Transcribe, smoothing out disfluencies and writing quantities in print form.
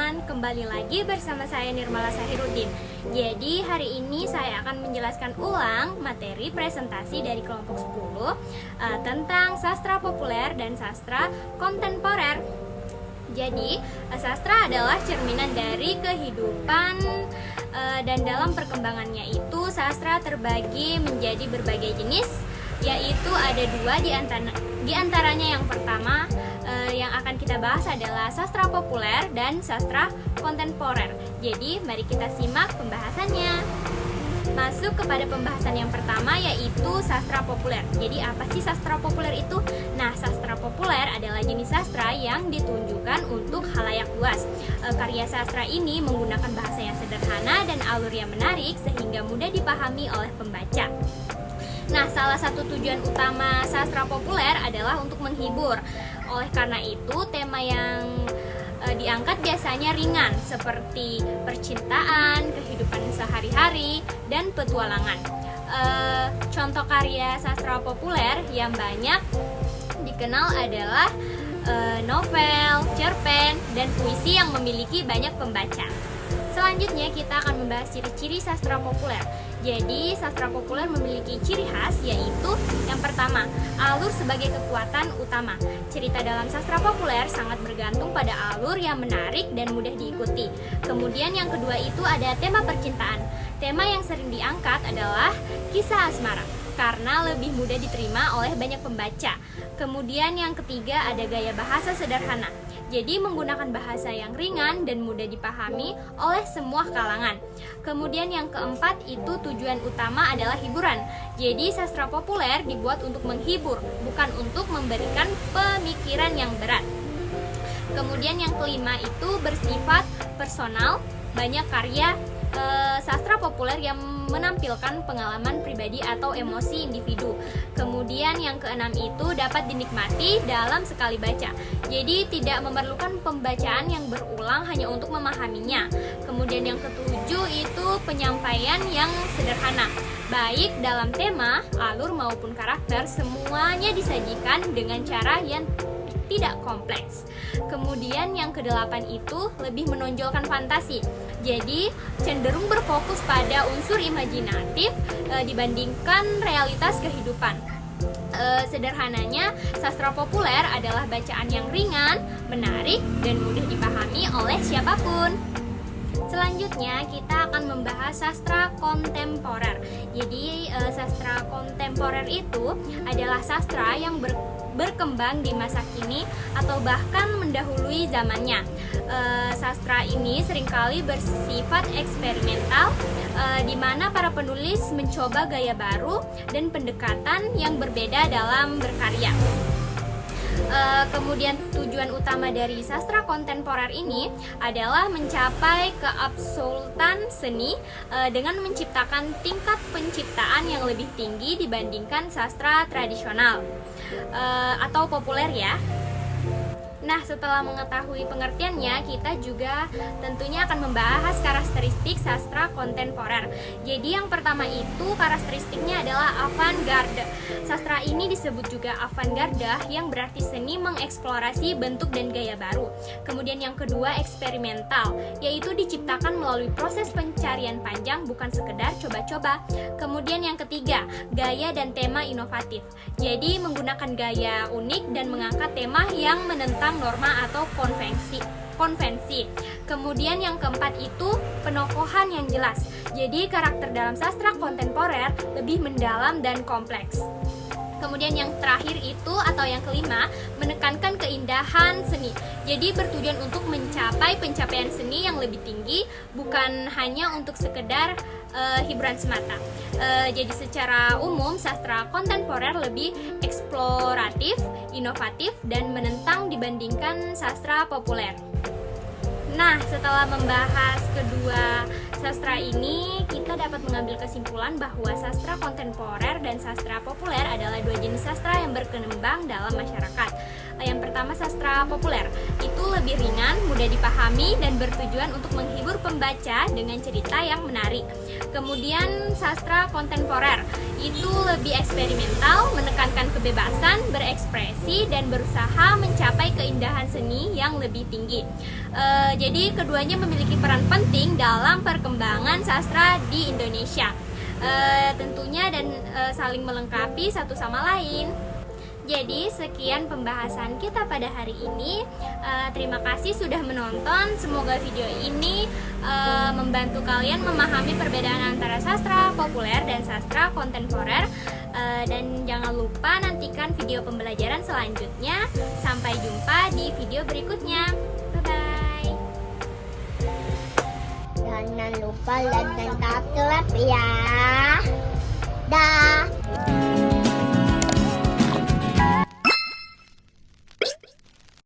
teman-teman, kembali lagi bersama saya Nirmala Sahiruddin. Jadi hari ini saya akan menjelaskan ulang materi presentasi dari kelompok 10 tentang sastra populer dan sastra kontemporer. Jadi sastra adalah cerminan dari kehidupan dan dalam perkembangannya itu sastra terbagi menjadi berbagai jenis, yaitu ada dua di antaranya. Yang pertama yang akan kita bahas adalah sastra populer dan sastra kontemporer. Jadi mari kita simak pembahasannya. Masuk kepada pembahasan yang pertama, yaitu sastra populer. Jadi apa sih sastra populer itu? Nah, sastra populer adalah jenis sastra yang ditunjukkan untuk khalayak luas. Karya sastra ini menggunakan bahasa yang sederhana dan alur yang menarik sehingga mudah dipahami oleh pembaca. Nah, salah satu tujuan utama sastra populer adalah untuk menghibur. Oleh karena itu, tema yang diangkat biasanya ringan, seperti percintaan, kehidupan sehari-hari, dan petualangan. Contoh karya sastra populer yang banyak dikenal adalah novel, cerpen, dan puisi yang memiliki banyak pembaca. Selanjutnya kita akan membahas ciri-ciri sastra populer. Jadi sastra populer memiliki ciri khas, yaitu yang pertama, alur sebagai kekuatan utama. Cerita dalam sastra populer sangat bergantung pada alur yang menarik dan mudah diikuti. Kemudian yang kedua itu ada tema percintaan. Tema yang sering diangkat adalah kisah asmara karena lebih mudah diterima oleh banyak pembaca. Kemudian yang ketiga ada gaya bahasa sederhana. Jadi menggunakan bahasa yang ringan dan mudah dipahami oleh semua kalangan. Kemudian yang keempat itu tujuan utama adalah hiburan. Jadi sastra populer dibuat untuk menghibur, bukan untuk memberikan pemikiran yang berat. Kemudian yang kelima itu bersifat personal. Banyak karya sastra populer yang menampilkan pengalaman pribadi atau emosi individu. Kemudian yang keenam itu dapat dinikmati dalam sekali baca. Jadi tidak memerlukan pembacaan yang berulang hanya untuk memahaminya. Kemudian yang ketujuh itu penyampaian yang sederhana. Baik dalam tema, alur maupun karakter, semuanya disajikan dengan cara yang tidak kompleks. Kemudian yang kedelapan itu lebih menonjolkan fantasi. Jadi cenderung berfokus pada unsur imajinatif dibandingkan realitas kehidupan. Sederhananya, sastra populer adalah bacaan yang ringan, menarik, dan mudah dipahami oleh siapapun. Selanjutnya kita akan membahas sastra kontemporer. Jadi sastra kontemporer itu adalah sastra yang berkembang di masa kini atau bahkan mendahului zamannya. Sastra ini seringkali bersifat eksperimental, di mana para penulis mencoba gaya baru dan pendekatan yang berbeda dalam berkarya. Kemudian tujuan utama dari sastra kontemporer ini adalah mencapai keabsolutan seni dengan menciptakan tingkat penciptaan yang lebih tinggi dibandingkan sastra tradisional atau populer ya. Nah, setelah mengetahui pengertiannya, kita juga tentunya akan membahas karakteristik sastra kontemporer. Jadi yang pertama itu karakteristiknya adalah avant-garde. Sastra ini disebut juga avant-garde yang berarti seni mengeksplorasi bentuk dan gaya baru. Kemudian yang kedua eksperimental, yaitu diciptakan melalui proses pencarian panjang, bukan sekedar coba-coba. Kemudian yang ketiga, gaya dan tema inovatif. Jadi menggunakan gaya unik dan mengangkat tema yang menentang norma atau konvensi. Kemudian yang keempat itu penokohan yang jelas. Jadi karakter dalam sastra kontemporer lebih mendalam dan kompleks. Kemudian yang terakhir itu atau yang kelima, menekankan keindahan seni. Jadi bertujuan untuk mencapai pencapaian seni yang lebih tinggi, bukan hanya untuk sekedar hiburan semata. Jadi secara umum sastra kontemporer lebih eksploratif, inovatif, dan menentang dibandingkan sastra populer. Nah, setelah membahas kedua sastra ini, kita dapat mengambil kesimpulan bahwa sastra kontemporer dan sastra populer adalah dua jenis sastra yang berkembang dalam masyarakat. Yang pertama sastra populer, itu lebih ringan, mudah dipahami, dan bertujuan untuk menghibur pembaca dengan cerita yang menarik. Kemudian sastra kontemporer, itu lebih eksperimental, menekankan kebebasan, berekspresi, dan berusaha mencapai keindahan seni yang lebih tinggi. Jadi keduanya memiliki peran penting dalam perkembangan sastra di Indonesia. Tentunya dan saling melengkapi satu sama lain. Jadi sekian pembahasan kita pada hari ini. Terima kasih sudah menonton. Semoga video ini membantu kalian memahami perbedaan antara sastra populer dan sastra kontemporer. Dan jangan lupa nantikan video pembelajaran selanjutnya. Sampai jumpa di video berikutnya. Bye-bye. Jangan lupa like dan subscribe ya. Dah.